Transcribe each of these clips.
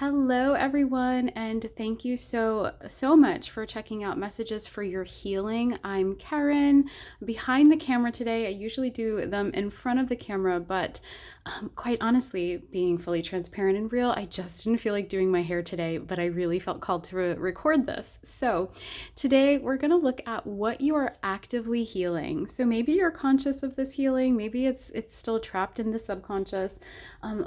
Hello, everyone, and thank you so much for checking out Messages for Your Healing. I'm Karen, behind the camera today. I usually do them in front of the camera, but quite honestly, being fully transparent and real, I just didn't feel like doing my hair today, but I really felt called to record this. So today we're going to look at what you are actively healing. So maybe you're conscious of this healing, maybe it's still trapped in the subconscious.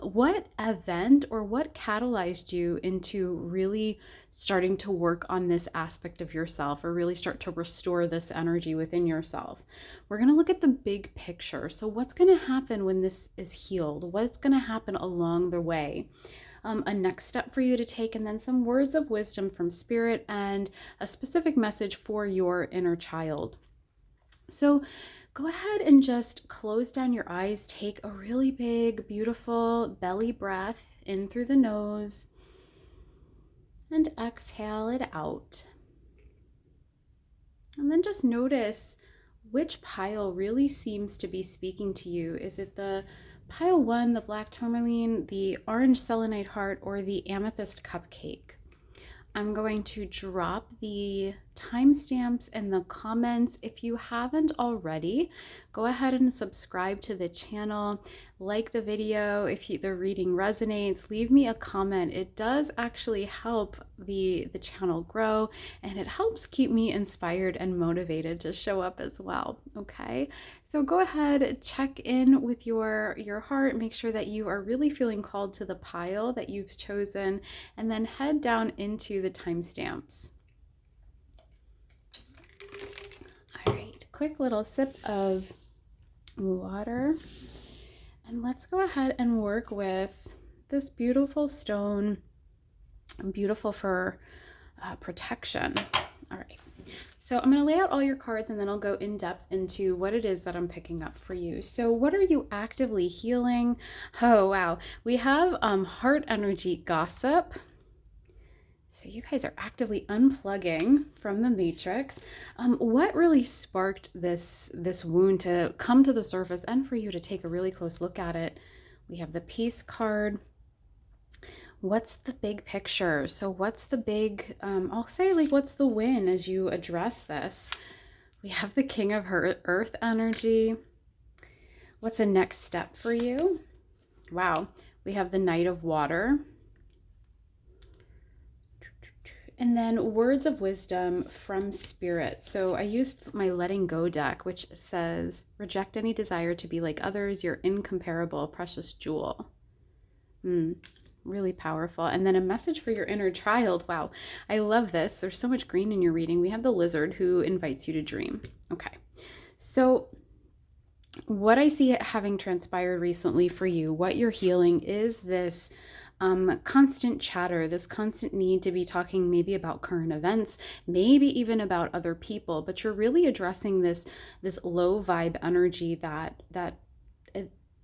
What event or what catalyzed you into really starting to work on this aspect of yourself or really start to restore this energy within yourself? We're going to look at the big picture. So, what's going to happen when this is healed? What's going to happen along the way? A next step for you to take, and then some words of wisdom from spirit and a specific message for your inner child. So, go ahead and just close down your eyes. Take a really big, beautiful belly breath in through the nose and exhale it out. And then just notice which pile really seems to be speaking to you. Is it the pile 1, the black tourmaline, the orange selenite heart, or the amethyst cupcake? I'm going to drop the timestamps in the comments. If you haven't already, go ahead and subscribe to the channel, like the video. If the reading resonates, leave me a comment. It does actually help the channel grow, and it helps keep me inspired and motivated to show up as well. Okay, so go ahead, check in with your heart, make sure that you are really feeling called to the pile that you've chosen, and then head down into the timestamps. All right, quick little sip of water. And let's go ahead and work with this beautiful stone, beautiful for protection. All right. So I'm going to lay out all your cards and then I'll go in depth into what it is that I'm picking up for you. So what are you actively healing? Oh, wow. We have heart energy gossip. So you guys are actively unplugging from the matrix. What really sparked this wound to come to the surface and for you to take a really close look at it? We have the Peace card. What's the big picture? So what's the big, I'll say like, what's the win as you address this? We have the King of Earth energy. What's a next step for you? Wow. We have the Knight of Water. And then words of wisdom from spirit. So I used my letting go deck, which says, reject any desire to be like others, your incomparable, precious jewel. Really powerful. And then a message for your inner child. Wow, I love this. There's so much green in your reading. We have the lizard who invites you to dream. Okay, so what I see having transpired recently for you, what you're healing is this constant chatter, this constant need to be talking maybe about current events, maybe even about other people, but you're really addressing this low vibe energy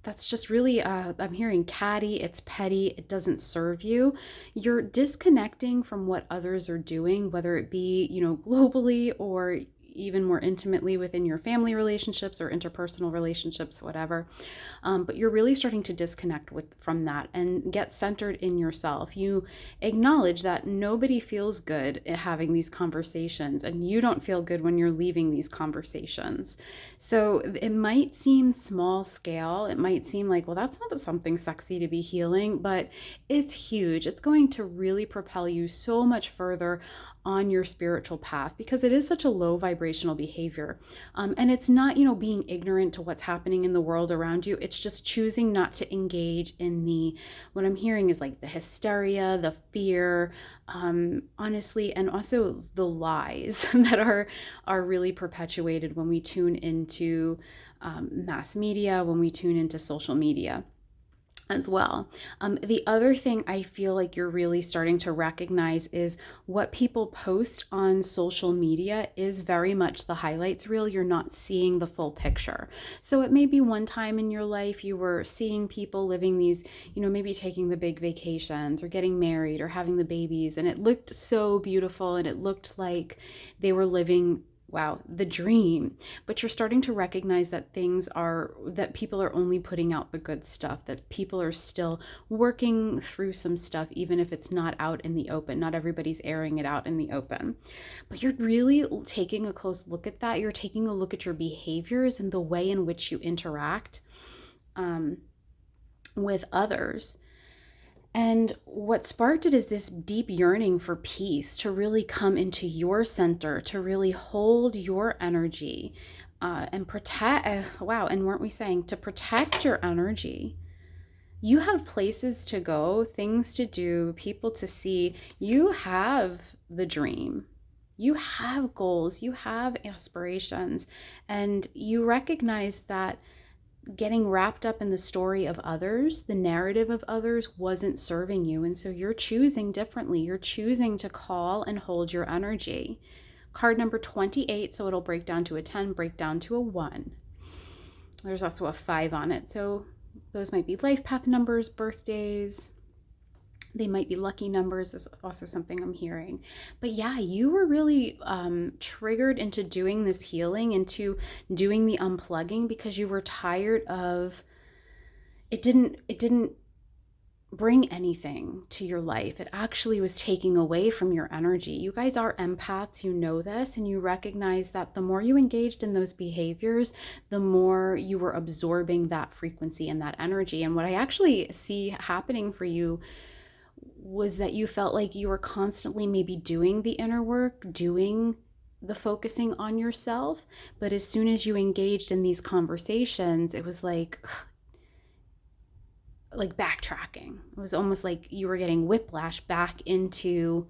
that's just really, I'm hearing catty, it's petty, it doesn't serve you. You're disconnecting from what others are doing, whether it be, globally or even more intimately within your family relationships or interpersonal relationships, whatever. But you're really starting to disconnect from that and get centered in yourself. You acknowledge that nobody feels good at having these conversations, and you don't feel good when you're leaving these conversations. So it might seem small scale. It might seem like, well, that's not something sexy to be healing, but it's huge. It's going to really propel you so much further on your spiritual path because it is such a low vibrational behavior. And it's not, being ignorant to what's happening in the world around you. It's just choosing not to engage in what I'm hearing is like the hysteria, the fear, honestly, and also the lies that are really perpetuated when we tune into mass media, when we tune into social media as well. The other thing I feel like you're really starting to recognize is what people post on social media is very much the highlights reel. You're not seeing the full picture. So it may be one time in your life you were seeing people living these, maybe taking the big vacations or getting married or having the babies, and it looked so beautiful and it looked like they were living wow, the dream. But you're starting to recognize that that people are only putting out the good stuff, that people are still working through some stuff, even if it's not out in the open. Not everybody's airing it out in the open. But you're really taking a close look at that. You're taking a look at your behaviors and the way in which you interact um, with others. And what sparked it is this deep yearning for peace, to really come into your center, to really hold your energy and protect. Wow, and weren't we saying to protect your energy? You have places to go, things to do, people to see. You have the dream. You have goals, you have aspirations, and you recognize that getting wrapped up in the story of others, the narrative of others, wasn't serving you. And so you're choosing differently. You're choosing to call and hold your energy. Card number 28, so it'll break down to a 10, break down to a 1. There's also a 5 on it. So those might be life path numbers, birthdays. They might be lucky numbers, is also something I'm hearing. But yeah, you were really triggered into doing this healing, into doing the unplugging, because you were tired of it didn't bring anything to your life. It actually was taking away from your energy. You guys are empaths, you know this, and you recognize that the more you engaged in those behaviors, the more you were absorbing that frequency and that energy. And what I actually see happening for you was that you felt like you were constantly maybe doing the inner work, doing the focusing on yourself. But as soon as you engaged in these conversations, it was like backtracking. It was almost like you were getting whiplash back into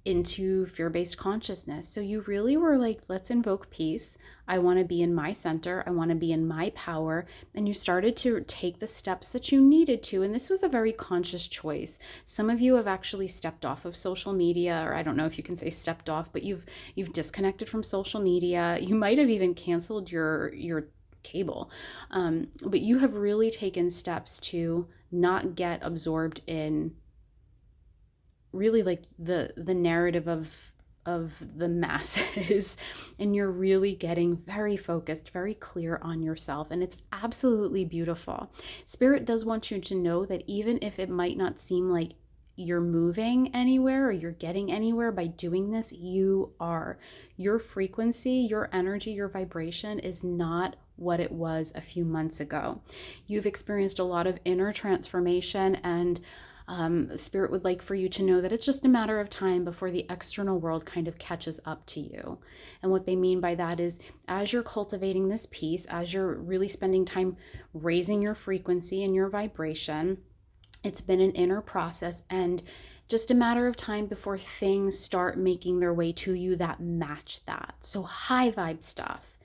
fear-based consciousness. So you really were like, let's invoke peace. I want to be in my center. I want to be in my power. And you started to take the steps that you needed to. And this was a very conscious choice. Some of you have actually stepped off of social media, or I don't know if you can say stepped off, but you've disconnected from social media. You might have even canceled your cable. But you have really taken steps to not get absorbed in really like the narrative of the masses, and you're really getting very focused, very clear on yourself, and it's absolutely beautiful. Spirit does want you to know that even if it might not seem like you're moving anywhere or you're getting anywhere by doing this, you are. Your frequency, your energy, your vibration is not what it was a few months ago. You've experienced a lot of inner transformation, and Spirit would like for you to know that it's just a matter of time before the external world kind of catches up to you. And what they mean by that is, as you're cultivating this peace, as you're really spending time raising your frequency and your vibration, it's been an inner process, and just a matter of time before things start making their way to you that match that. So high vibe stuff,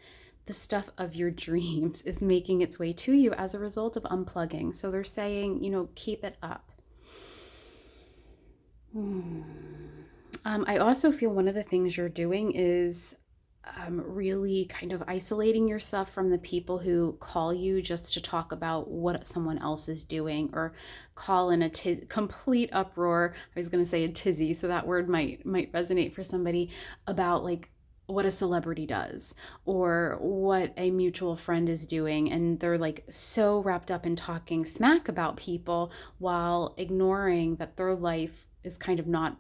the stuff of your dreams, is making its way to you as a result of unplugging. So they're saying, keep it up. I also feel one of the things you're doing is really kind of isolating yourself from the people who call you just to talk about what someone else is doing, or call in a complete uproar. I was going to say a tizzy, so that word might resonate for somebody, about like what a celebrity does or what a mutual friend is doing, and they're like so wrapped up in talking smack about people while ignoring that their life is kind of not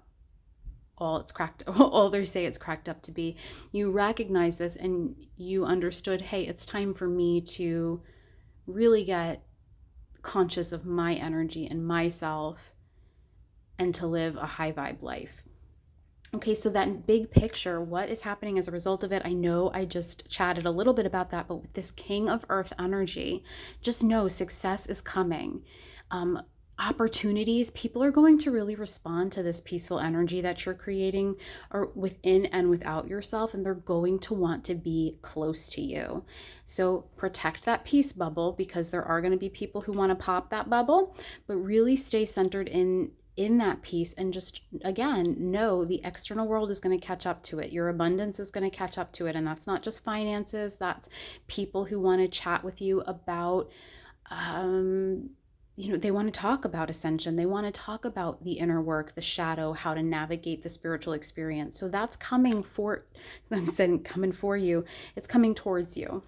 all they say it's cracked up to be. You recognize this and you understood, hey, it's time for me to really get conscious of my energy and myself and to live a high vibe life. Okay, so that big picture, what is happening as a result of it? I know I just chatted a little bit about that, but with this King of Earth energy, just know success is coming. Opportunities, people are going to really respond to this peaceful energy that you're creating, or within and without yourself, and they're going to want to be close to you. So protect that peace bubble, because there are going to be people who want to pop that bubble, but really stay centered in that peace, and just again know the external world is going to catch up to it. Your abundance is going to catch up to it, and that's not just finances, that's people who want to chat with you about they want to talk about ascension. They want to talk about the inner work, the shadow, how to navigate the spiritual experience. So that's coming for, I'm saying coming for you. It's coming towards you.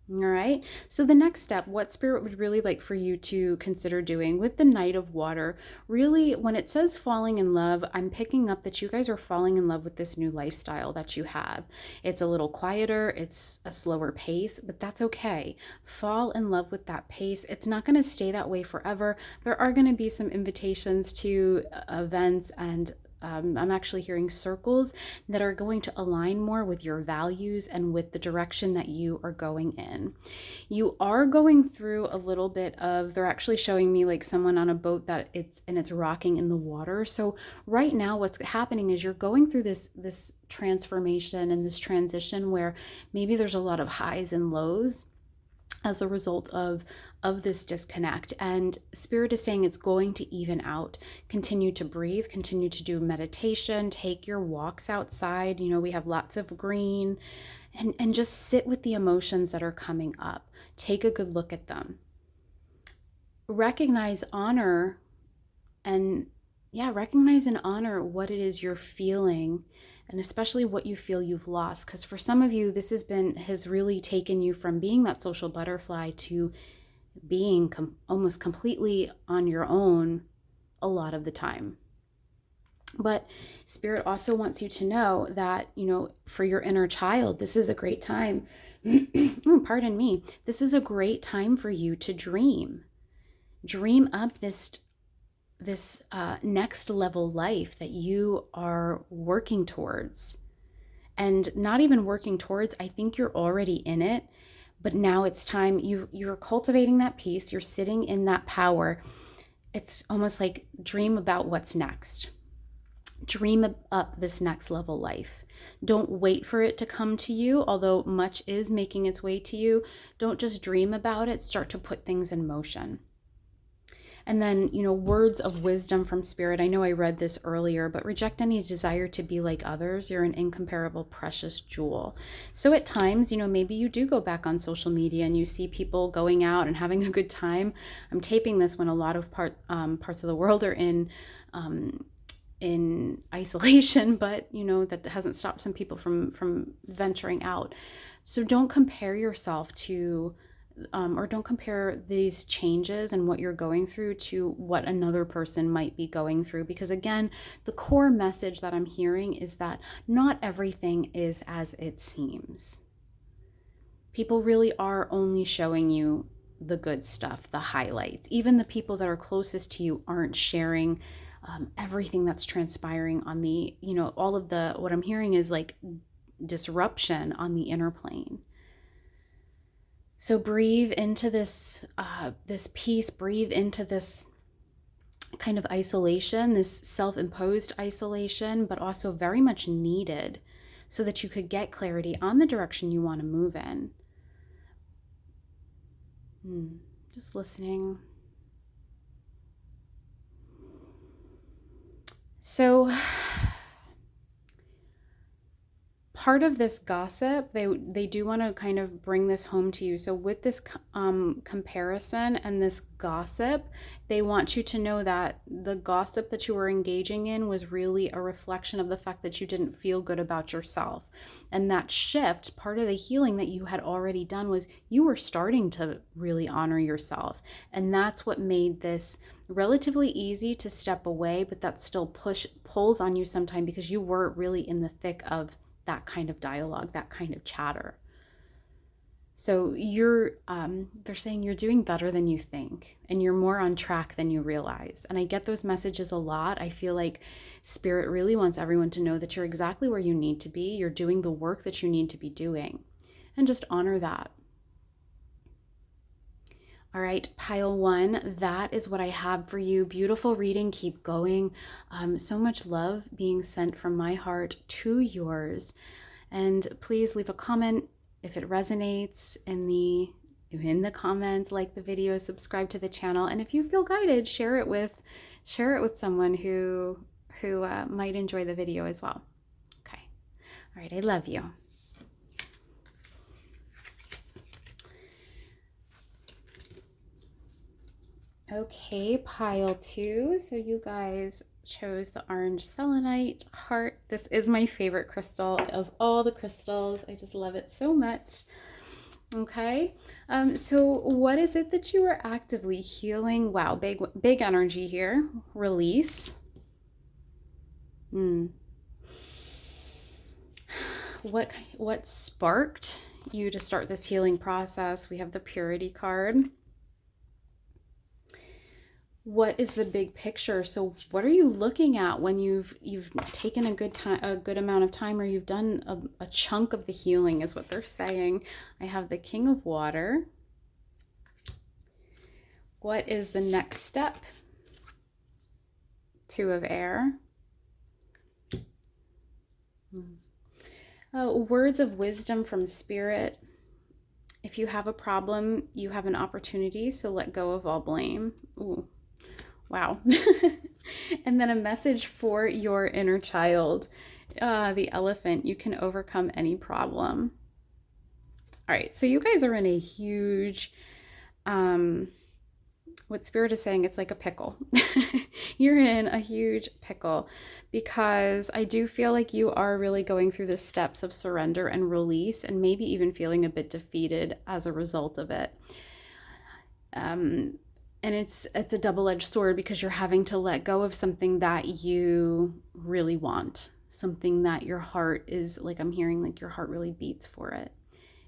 All right. So the next step, what Spirit would really like for you to consider doing with the Knight of Water, really, when it says falling in love, I'm picking up that you guys are falling in love with this new lifestyle that you have. It's a little quieter, it's a slower pace, but that's okay. Fall in love with that pace. It's not going to stay that way forever. There are going to be some invitations to events and I'm actually hearing circles that are going to align more with your values and with the direction that you are going in. You are going through a little bit of, they're actually showing me like someone on a boat that it's rocking in the water. So right now what's happening is you're going through this transformation and this transition where maybe there's a lot of highs and lows as a result of this disconnect. And Spirit is saying it's going to even out. Continue to breathe, continue to do meditation, take your walks outside. We have lots of green, and just sit with the emotions that are coming up. Take a good look at them. Recognize, honor, and recognize and honor what it is you're feeling, and especially what you feel you've lost. Because for some of you, this has really taken you from being that social butterfly to being almost completely on your own a lot of the time. But Spirit also wants you to know that, for your inner child, this is a great time. Pardon me. This is a great time for you to dream. Dream up this next level life that you are working towards. And not even working towards, I think you're already in it, but now it's time. You're cultivating that peace. You're sitting in that power. It's almost like dream about what's next. Dream up this next level life. Don't wait for it to come to you, although much is making its way to you. Don't just dream about it. Start to put things in motion. And then, words of wisdom from Spirit. I know I read this earlier, but reject any desire to be like others. You're an incomparable, precious jewel. So at times, maybe you do go back on social media and you see people going out and having a good time. I'm taping this when a lot of parts of the world are in isolation, but that hasn't stopped some people from venturing out. So don't compare yourself to or don't compare these changes and what you're going through to what another person might be going through. Because again, the core message that I'm hearing is that not everything is as it seems. People really are only showing you the good stuff, the highlights. Even the people that are closest to you aren't sharing everything that's transpiring on the, all of the, what I'm hearing is like disruption on the inner plane. So breathe into this peace, breathe into this kind of isolation, this self-imposed isolation, but also very much needed so that you could get clarity on the direction you want to move in. Just listening. So part of this gossip, they do want to kind of bring this home to you. So with this comparison and this gossip, they want you to know that the gossip that you were engaging in was really a reflection of the fact that you didn't feel good about yourself. And that shift, part of the healing that you had already done was you were starting to really honor yourself. And that's what made this relatively easy to step away, but that still pulls on you sometime because you were really in the thick of that kind of dialogue, that kind of chatter. So they're saying you're doing better than you think, and you're more on track than you realize. And I get those messages a lot. I feel like Spirit really wants everyone to know that you're exactly where you need to be. You're doing the work that you need to be doing, and just honor that. All right, pile 1, that is what I have for you. Beautiful reading, keep going. So much love being sent from my heart to yours. And please leave a comment if it resonates in the comments, like the video, subscribe to the channel. And if you feel guided, share it with someone who might enjoy the video as well. Okay. All right, I love you. Okay, pile 2. So you guys chose the orange selenite heart. This is my favorite crystal of all the crystals. I just love it so much. Okay, so what is it that you are actively healing? Wow, big energy here. Release. Hmm. What sparked you to start this healing process? We have the purity card. What is the big picture? So what are you looking at when you've taken a good amount of time, or you've done a chunk of the healing, is what they're saying. I have the King of Water. What is the next step? Two of Air. Words of wisdom from Spirit. If you have a problem, you have an opportunity, so let go of all blame. Ooh, wow. And then a message for your inner child. The Elephant. You can overcome any problem. All right, so you guys are in a huge, what Spirit is saying, it's like a pickle. You're in a huge pickle, because I do feel like you are really going through the steps of surrender and release, and maybe even feeling a bit defeated as a result of it. And it's a double-edged sword, because you're having to let go of something that you really want, something that your heart is like, I'm hearing like your heart really beats for it.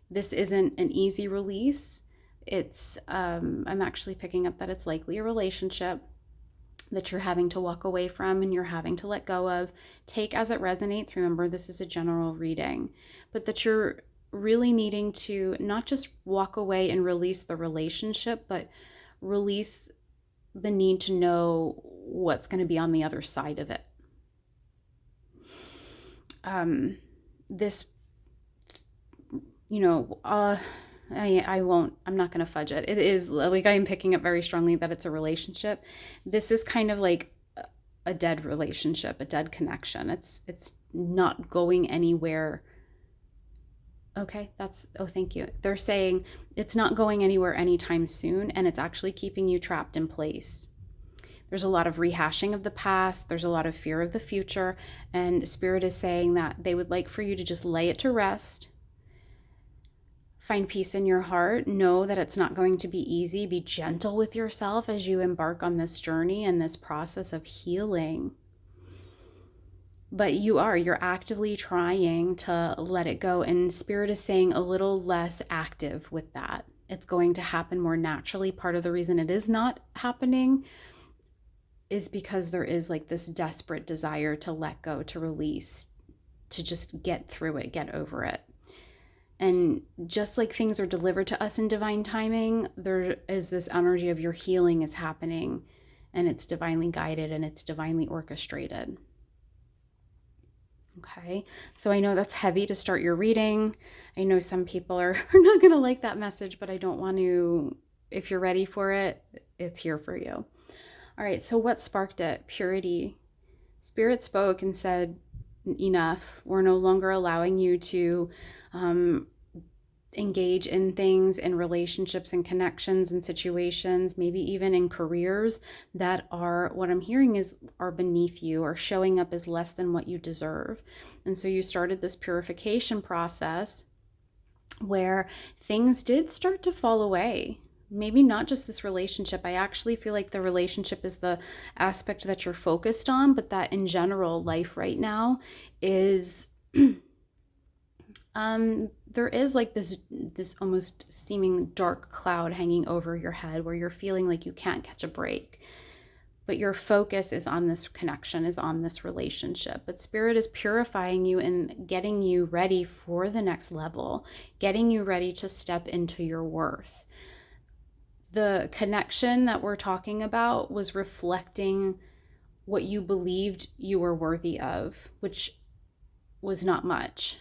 This isn't an easy release. It's I'm actually picking up that it's likely a relationship that you're having to walk away from and you're having to let go of. Take as it resonates. Remember, this is a general reading, but that you're really needing to not just walk away and release the relationship, but release the need to know what's going to be on the other side of it. This, I'm not going to fudge it. It is like, I'm picking up very strongly that it's a relationship. This is kind of like a dead relationship, a dead connection. It's not going anywhere. Okay, thank you. They're saying it's not going anywhere anytime soon, and it's actually keeping you trapped in place. There's a lot of rehashing of the past. There's a lot of fear of the future. And Spirit is saying that they would like for you to just lay it to rest. Find peace in your heart. Know that it's not going to be easy. Be gentle with yourself as you embark on this journey and this process of healing. But you're actively trying to let it go. And Spirit is saying a little less active with that. It's going to happen more naturally. Part of the reason it is not happening is because there is like this desperate desire to let go, to release, to just get through it, get over it. And just like things are delivered to us in divine timing, there is this energy of your healing is happening, and it's divinely guided and it's divinely orchestrated. Okay, so I know that's heavy to start your reading. I know some people are not going to like that message, but I don't want to, if you're ready for it, it's here for you. All right, so what sparked it? Purity. Spirit spoke and said, enough. We're no longer allowing you to engage in things, in relationships and connections and situations, maybe even in careers that are, what I'm hearing is, are beneath you or showing up as less than what you deserve. And so you started this purification process where things did start to fall away. Maybe not just this relationship. I actually feel like the relationship is the aspect that you're focused on, but that in general, life right now is there is like this almost seeming dark cloud hanging over your head, where you're feeling like you can't catch a break. But your focus is on this connection, is on this relationship. But Spirit is purifying you and getting you ready for the next level, getting you ready to step into your worth. The connection that we're talking about was reflecting what you believed you were worthy of, which was not much.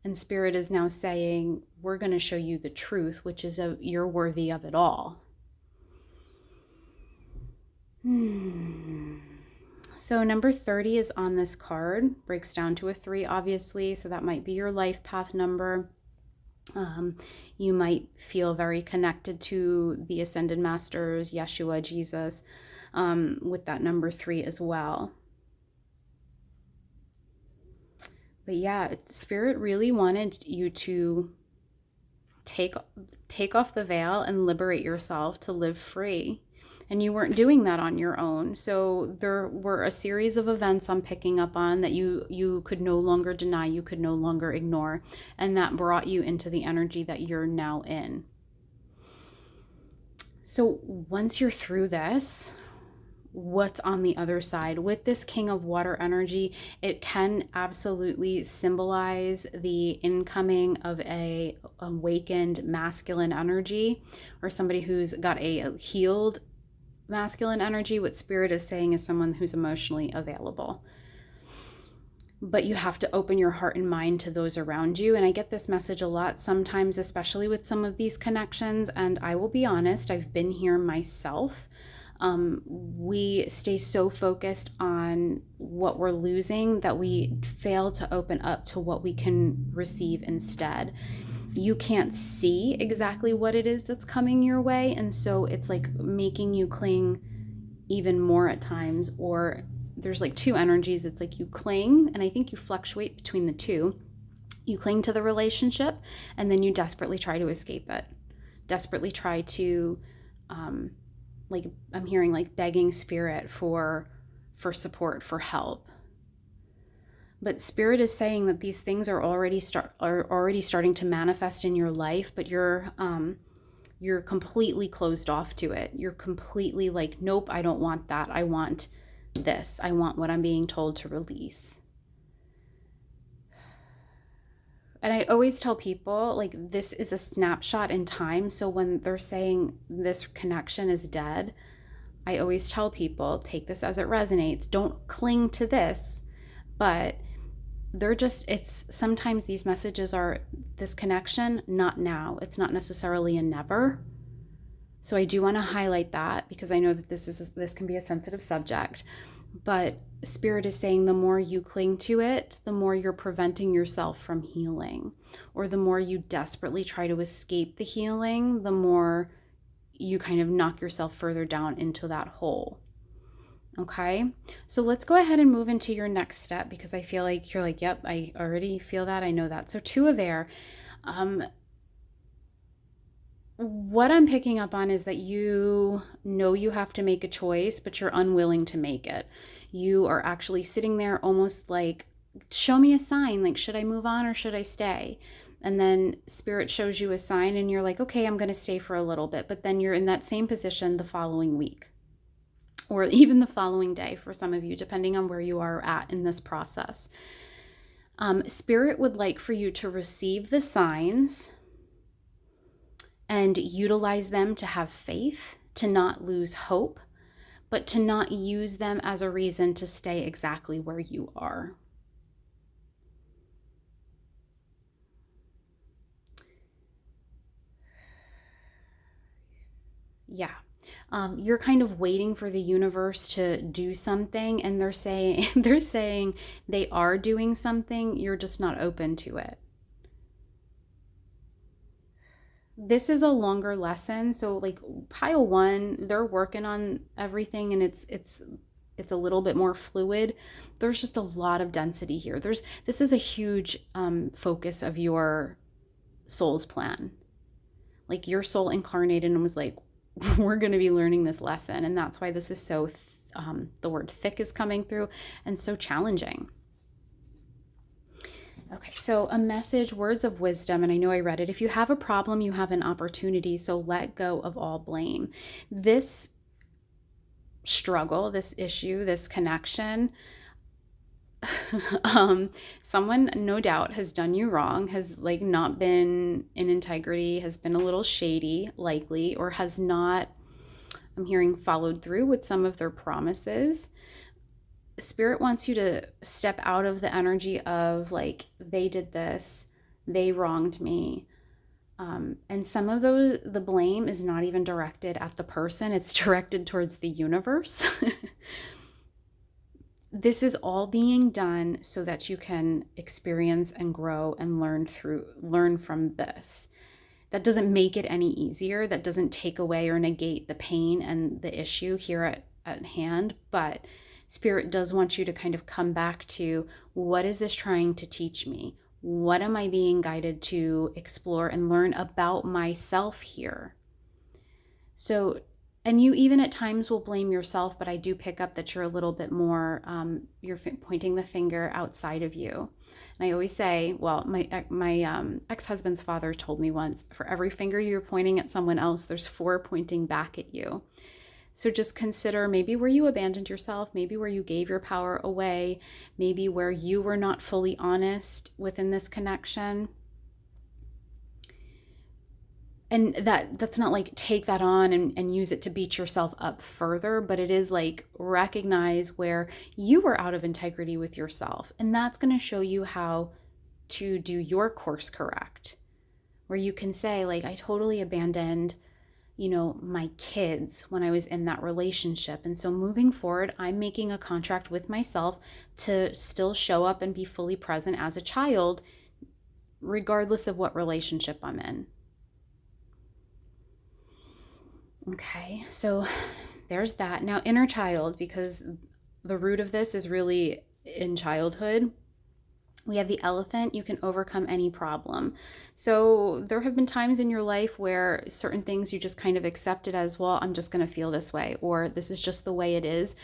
And Spirit is now saying, we're going to show you the truth, which is you're worthy of it all. So number 30 is on this card, breaks down to a 3, obviously. So that might be your life path number. Um, you might feel very connected to the ascended masters, Yeshua, Jesus, with that number 3 as well. But yeah, Spirit really wanted you to take off the veil and liberate yourself to live free. And you weren't doing that on your own. So there were a series of events I'm picking up on that you could no longer deny, you could no longer ignore, and that brought you into the energy that you're now in. So once you're through this, what's on the other side? With this King of Water energy, it can absolutely symbolize the incoming of a awakened masculine energy, or somebody who's got a healed masculine energy. What Spirit is saying is someone who's emotionally available. But you have to open your heart and mind to those around you. And I get this message a lot sometimes, especially with some of these connections. And I will be honest, I've been here myself. We stay so focused on what we're losing that we fail to open up to what we can receive instead. You can't see exactly what it is that's coming your way. And so it's like making you cling even more at times, or there's like two energies. It's like you cling, and I think you fluctuate between the two. You cling to the relationship, and then you desperately try to escape it. Desperately try to, like I'm hearing like begging Spirit for support, for help. But Spirit is saying that these things are already starting to manifest in your life, but you're completely closed off to it. You're completely like, nope, I don't want that. I want this. I want what I'm being told to release. And I always tell people, like, this is a snapshot in time. So when they're saying this connection is dead, I always tell people, take this as it resonates. Don't cling to this. But it's sometimes these messages are this connection, not now. It's not necessarily a never. So I do want to highlight that, because I know that this can be a sensitive subject. But Spirit is saying the more you cling to it, the more you're preventing yourself from healing. Or the more you desperately try to escape the healing, the more you kind of knock yourself further down into that hole. Okay, so let's go ahead and move into your next step, because I feel like you're like, yep, I already feel that. I know that. So 2 of air. What I'm picking up on is that you know you have to make a choice, but you're unwilling to make it. You are actually sitting there almost like, show me a sign. Like, should I move on or should I stay? And then Spirit shows you a sign and you're like, okay, I'm going to stay for a little bit. But then you're in that same position the following week, or even the following day for some of you, depending on where you are at in this process. Spirit would like for you to receive the signs and utilize them to have faith, to not lose hope, but to not use them as a reason to stay exactly where you are. Yeah. You're kind of waiting for the universe to do something, and they're saying they are doing something, you're just not open to it. This is a longer lesson, so like pile 1, they're working on everything, and it's a little bit more fluid. There's just a lot of density here. This is a huge focus of your soul's plan. Like, your soul incarnated and was like, we're going to be learning this lesson, and that's why this is so the word thick is coming through, and so challenging. Okay, so a message, words of wisdom, and I know I read it. If you have a problem, you have an opportunity, so let go of all blame. This struggle, this issue, this connection, someone no doubt has done you wrong, has like not been in integrity, has been a little shady likely, or has not, I'm hearing, followed through with some of their promises. Spirit wants you to step out of the energy of like, they did this, they wronged me. And some of the blame is not even directed at the person, it's directed towards the universe. this is all being done so that you can experience and grow and learn from this. That doesn't make it any easier. That doesn't take away or negate the pain and the issue here at hand. But Spirit does want you to kind of come back to, what is this trying to teach me? What am I being guided to explore and learn about myself here? So, and you even at times will blame yourself, but I do pick up that you're a little bit more, you're pointing the finger outside of you. And I always say, well, my ex-husband's father told me once, for every finger you're pointing at someone else, there's 4 pointing back at you. So just consider maybe where you abandoned yourself, maybe where you gave your power away, maybe where you were not fully honest within this connection. And that's not like take that on and use it to beat yourself up further, but it is like recognize where you were out of integrity with yourself. And that's going to show you how to do your course correct, where you can say, like, I totally abandoned, my kids when I was in that relationship. And so moving forward, I'm making a contract with myself to still show up and be fully present as a child, regardless of what relationship I'm in. Okay, so there's that. Now, inner child, because the root of this is really in childhood. We have the elephant. You can overcome any problem. So there have been times in your life where certain things you just kind of accepted as, well, I'm just going to feel this way, or this is just the way it is.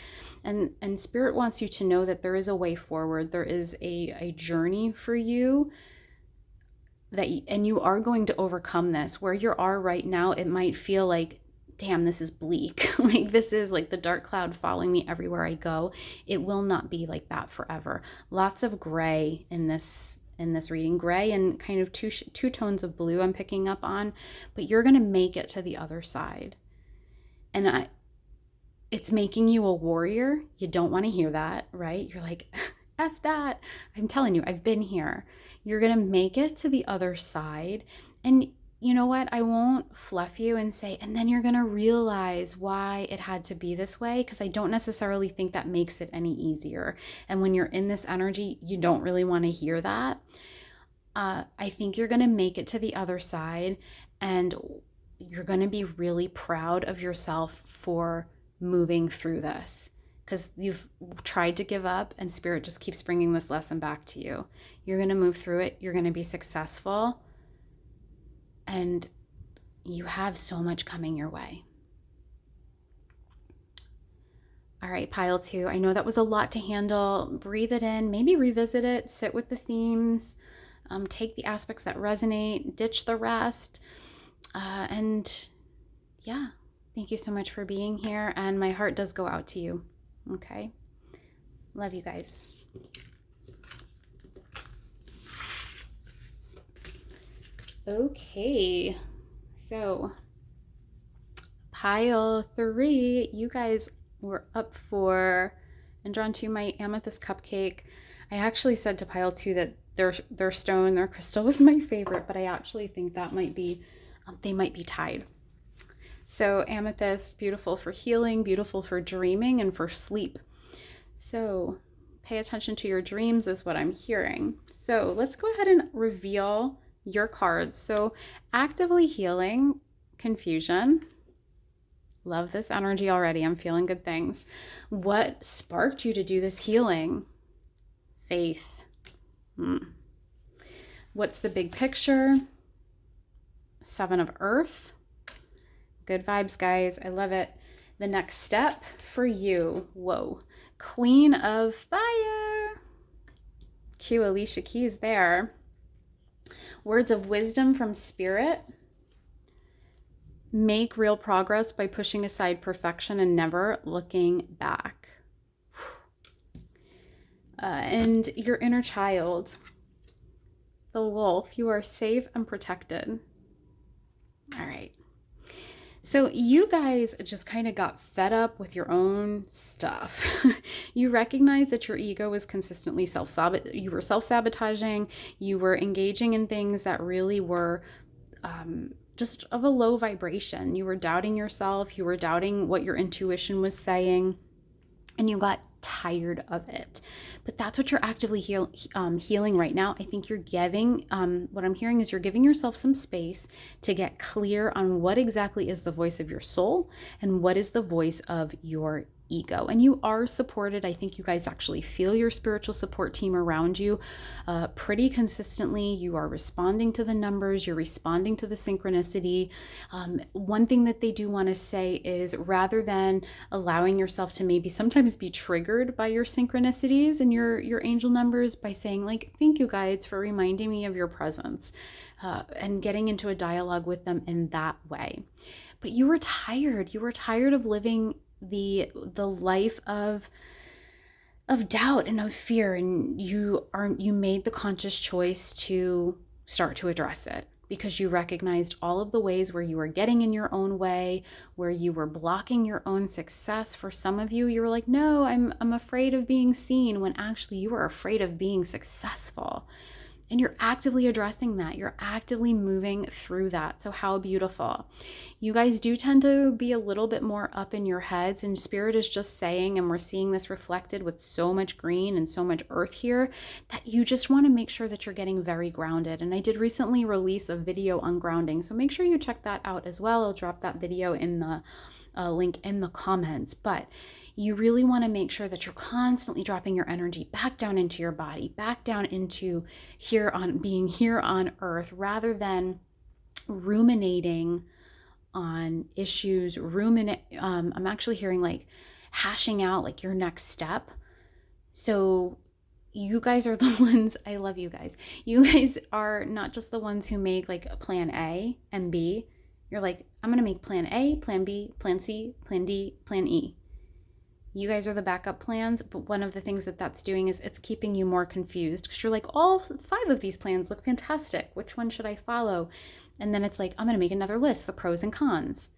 And Spirit wants you to know that there is a way forward. There is a journey for you, and you are going to overcome this. Where you are right now, it might feel like, damn, this is bleak. Like, this is like the dark cloud following me everywhere I go. It will not be like that forever. Lots of gray in this reading, gray and kind of two tones of blue I'm picking up on, but you're going to make it to the other side. And it's making you a warrior. You don't want to hear that, right? You're like, F that. I'm telling you, I've been here. You're going to make it to the other side. And you know what? I won't fluff you and say, and then you're going to realize why it had to be this way, because I don't necessarily think that makes it any easier. And when you're in this energy, you don't really want to hear that. I think you're going to make it to the other side, and you're going to be really proud of yourself for moving through this, because you've tried to give up and Spirit just keeps bringing this lesson back to you. You're going to move through it. You're going to be successful. And you have so much coming your way. All right, pile 2. I know that was a lot to handle. Breathe it in, maybe revisit it, sit with the themes, take the aspects that resonate, ditch the rest. And yeah, thank you so much for being here. And my heart does go out to you. Okay. Love you guys. Okay, so pile 3, you guys were up for and drawn to my amethyst cupcake. I actually said to pile 2 that their stone, their crystal was my favorite, but I actually think that might be, they might be tied. So amethyst, beautiful for healing, beautiful for dreaming and for sleep. So pay attention to your dreams is what I'm hearing. So let's go ahead and reveal your cards. So actively healing, confusion. Love this energy already. I'm feeling good things. What sparked you to do this healing? Faith. What's the big picture? 7 of Earth. Good vibes, guys. I love it. The next step for you. Whoa. Queen of Fire. Cue Alicia Keys there. Words of wisdom from Spirit. Make real progress by pushing aside perfection and never looking back. And your inner child. The wolf. You are safe and protected. All right. So you guys just kind of got fed up with your own stuff. You recognize that your ego was consistently you were self-sabotaging. You were engaging in things that really were just of a low vibration. You were doubting yourself. You were doubting what your intuition was saying. and you got tired of it. But that's what you're actively healing right now. I think you're giving, what I'm hearing is you're giving yourself some space to get clear on what exactly is the voice of your soul and what is the voice of your ego. And you are supported. I think you guys actually feel your spiritual support team around you pretty consistently. You are responding to the numbers, you're responding to the synchronicity. One thing that they do want to say is rather than allowing yourself to maybe sometimes be triggered by your synchronicities and your angel numbers by saying like, thank you guides for reminding me of your presence, and getting into a dialogue with them in that way. But you were tired. You were tired of living the life of doubt and of fear, and you made the conscious choice to start to address it because you recognized all of the ways where you were getting in your own way, where you were blocking your own success. For some of you, you were like, no, I'm afraid of being seen, when actually you were afraid of being successful. And you're actively addressing that. You're actively moving through that. So how beautiful. You guys do tend to be a little bit more up in your heads, and Spirit is just saying, and we're seeing this reflected with so much green and so much earth here, that you just want to make sure that you're getting very grounded. And I did recently release a video on grounding, so make sure you check that out as well. I'll drop that video in the link in the comments. But you really want to make sure that you're constantly dropping your energy back down into your body, back down into being here on earth, rather than ruminating on issues. I'm actually hearing like hashing out like your next step. So you guys are the ones, I love you guys. You guys are not just the ones who make like a plan A and B. You're like, I'm going to make plan A, plan B, plan C, plan D, plan E. You guys are the backup plans, but one of the things that that's doing is it's keeping you more confused because you're like, all 5 of these plans look fantastic. Which one should I follow? And then it's like, I'm going to make another list, the pros and cons.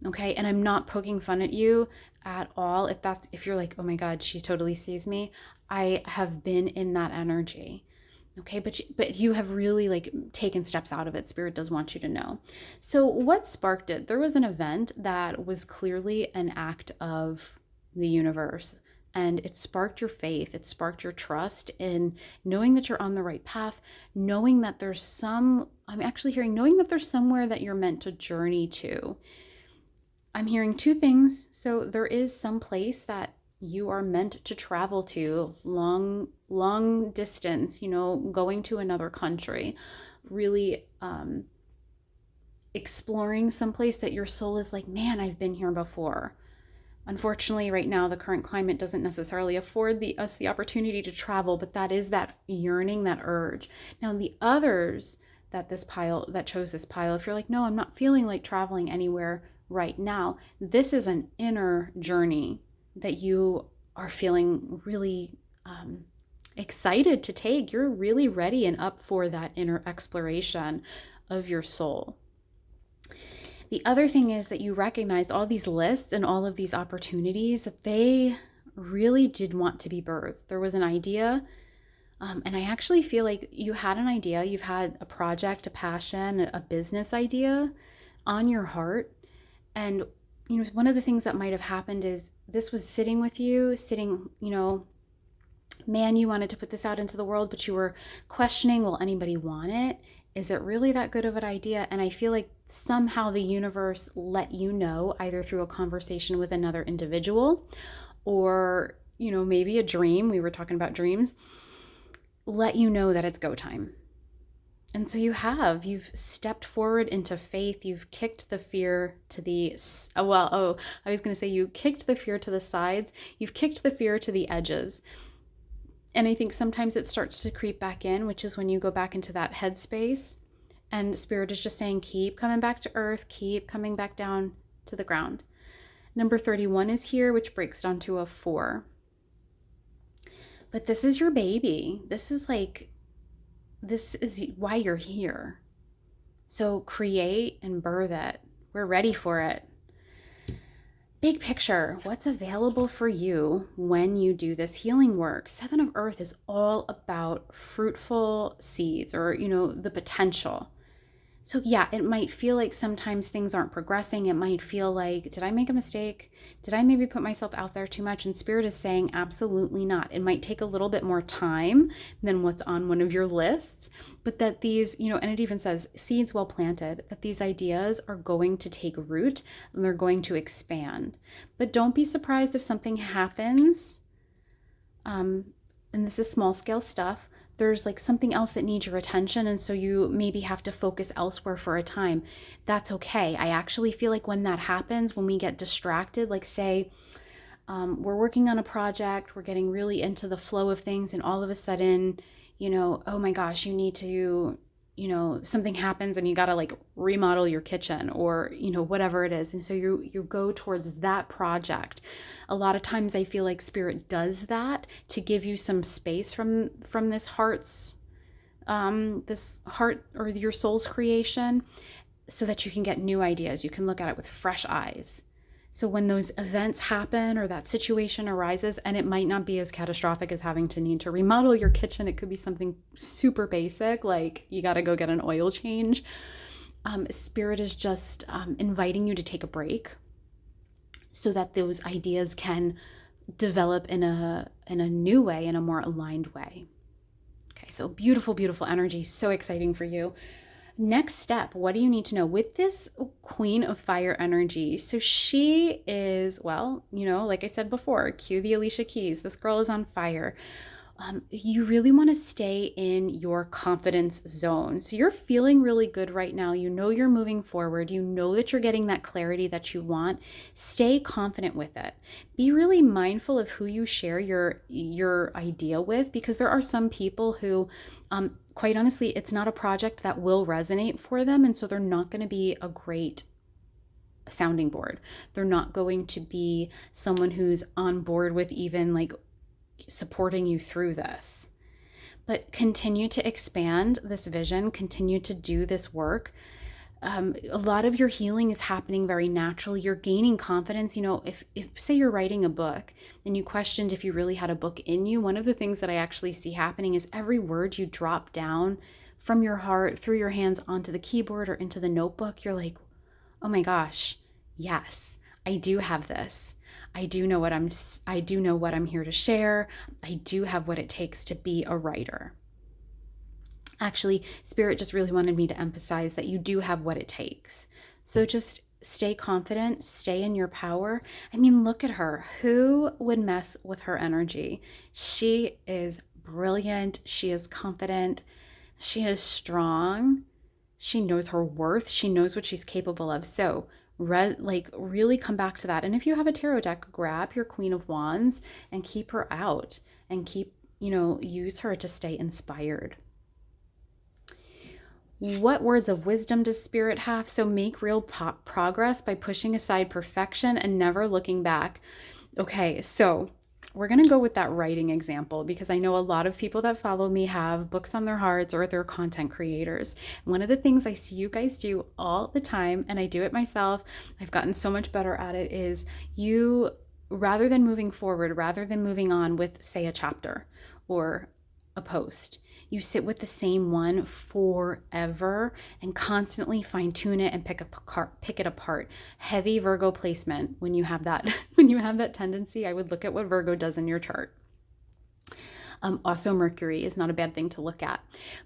Okay. And I'm not poking fun at you at all. If you're like, oh my God, she totally sees me. I have been in that energy. Okay. But you have really like taken steps out of it. Spirit does want you to know. So what sparked it? There was an event that was clearly an act of the universe, and it sparked your faith. It sparked your trust in knowing that you're on the right path, knowing that I'm actually hearing, knowing that there's somewhere that you're meant to journey to. I'm hearing 2 things. So there is some place that you are meant to travel to, long distance, going to another country, really exploring some place that your soul is like, man, I've been here before. Unfortunately, right now, the current climate doesn't necessarily afford us the opportunity to travel, but that is that yearning, that urge. Now, the others that chose this pile, if you're like, no, I'm not feeling like traveling anywhere right now, this is an inner journey that you are feeling really excited to take. You're really ready and up for that inner exploration of your soul. The other thing is that you recognize all these lists and all of these opportunities that they really did want to be birthed. There was an idea, and I actually feel like you had an idea. You've had a project, a passion, a business idea on your heart. And, one of the things that might have happened is this was sitting with you, man, you wanted to put this out into the world, but you were questioning, will anybody want it? Is it really that good of an idea? And I feel like somehow the universe let you know, either through a conversation with another individual or, maybe a dream. We were talking about dreams. Let you know that it's go time. And so you've stepped forward into faith. You've kicked the fear to you kicked the fear to the sides. You've kicked the fear to the edges. And I think sometimes it starts to creep back in, which is when you go back into that headspace, and Spirit is just saying, keep coming back to earth, keep coming back down to the ground. Number 31 is here, which breaks down to a 4. But this is your baby. This is why you're here. So create and birth it. We're ready for it. Big picture, what's available for you when you do this healing work? 7 of Earth is all about fruitful seeds, or, the potential. So, yeah, it might feel like sometimes things aren't progressing. It might feel like, did I make a mistake? Did I maybe put myself out there too much? And Spirit is saying, absolutely not. It might take a little bit more time than what's on one of your lists, but that these, and it even says seeds well planted, that these ideas are going to take root and they're going to expand. But don't be surprised if something happens. And this is small scale stuff, there's like something else that needs your attention, and so you maybe have to focus elsewhere for a time. That's okay. I actually feel like when that happens, when we get distracted, like say we're working on a project, we're getting really into the flow of things, and all of a sudden, oh my gosh, you need to, something happens and you got to like remodel your kitchen, or whatever it is, and so you go towards that project. A lot of times I feel like Spirit does that to give you some space from this heart or your soul's creation, so that you can get new ideas, you can look at it with fresh eyes. So when those events happen or that situation arises, and it might not be as catastrophic as having to need to remodel your kitchen, it could be something super basic, like you got to go get an oil change. Spirit is just inviting you to take a break so that those ideas can develop in a new way, in a more aligned way. Okay, so beautiful, beautiful energy, so exciting for you. Next step, what do you need to know with this Queen of Fire energy? So she is, well, like I said before, cue the Alicia Keys. This girl is on fire. You really want to stay in your confidence zone. So you're feeling really good right now. You're moving forward. That you're getting that clarity that you want. Stay confident with it. Be really mindful of who you share your idea with, because there are some people who, quite honestly, it's not a project that will resonate for them. And so they're not going to be a great sounding board. They're not going to be someone who's on board with even like supporting you through this. But continue to expand this vision, continue to do this work. A lot of your healing is happening very naturally. You're gaining confidence. If say you're writing a book and you questioned if you really had a book in you, one of the things that I actually see happening is every word you drop down from your heart through your hands onto the keyboard or into the notebook, you're like, oh my gosh, yes, I do have this. I do know what I'm here to share. I do have what it takes to be a writer. Actually, Spirit just really wanted me to emphasize that you do have what it takes. So just stay confident, stay in your power. I mean, look at her. Who would mess with her energy? She is brilliant. She is confident. She is strong. She knows her worth. She knows what she's capable of. So really come back to that. And if you have a tarot deck, grab your Queen of Wands and keep her out and use her to stay inspired. What words of wisdom does Spirit have? So make real progress by pushing aside perfection and never looking back. Okay, so we're going to go with that writing example, because I know a lot of people that follow me have books on their hearts, or they're content creators. One of the things I see you guys do all the time, and I do it myself, I've gotten so much better at it, is you, rather than moving forward, rather than moving on with, say, a chapter or a post, you sit with the same one forever and constantly fine tune it and pick it apart. Heavy Virgo placement. When you have that tendency, I would look at what Virgo does in your chart. Also, Mercury is not a bad thing to look at.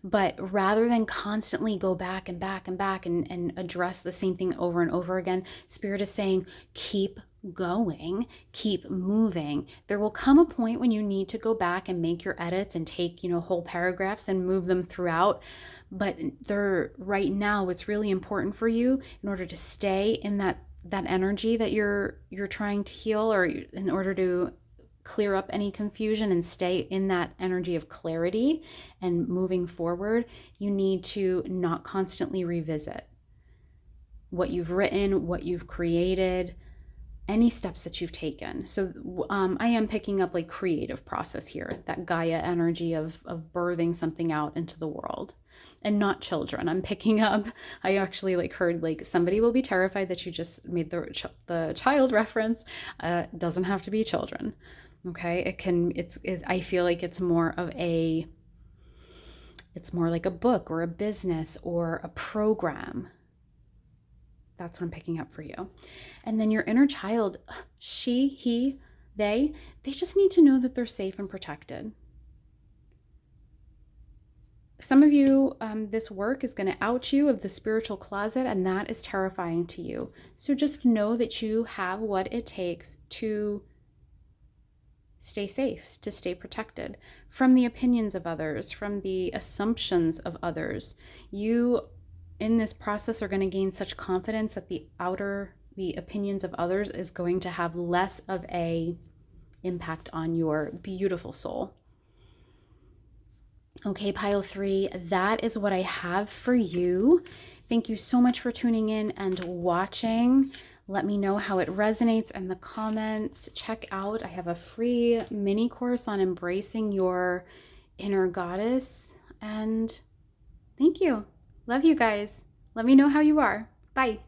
But rather than constantly go back and back and back and address the same thing over and over again, Spirit is saying, keep going, keep moving. There will come a point when you need to go back and make your edits and take, whole paragraphs and move them throughout. But right now, it's really important for you, in order to stay in that energy that you're trying to heal, or in order to clear up any confusion and stay in that energy of clarity and moving forward, you need to not constantly revisit what you've written, what you've created, any steps that you've taken. So I am picking up like creative process here, that Gaia energy of birthing something out into the world, and not children. I'm picking up, I actually heard somebody will be terrified that you just made the child reference. Doesn't have to be children. Okay, I feel like it's more of a It's more like a book or a business or a program. That's what I'm picking up for you. And then your inner child, she, he, they just need to know that they're safe and protected. Some of you, this work is going to out you of the spiritual closet, and that is terrifying to you. So just know that you have what it takes to stay safe, to stay protected from the opinions of others, from the assumptions of others. You, in this process, are going to gain such confidence that the opinions of others is going to have less of a impact on your beautiful soul. Okay, pile 3, that is what I have for you. Thank you so much for tuning in and watching. Let me know how it resonates in the comments. Check out, I have a free mini course on embracing your inner goddess. And thank you. Love you guys. Let me know how you are. Bye.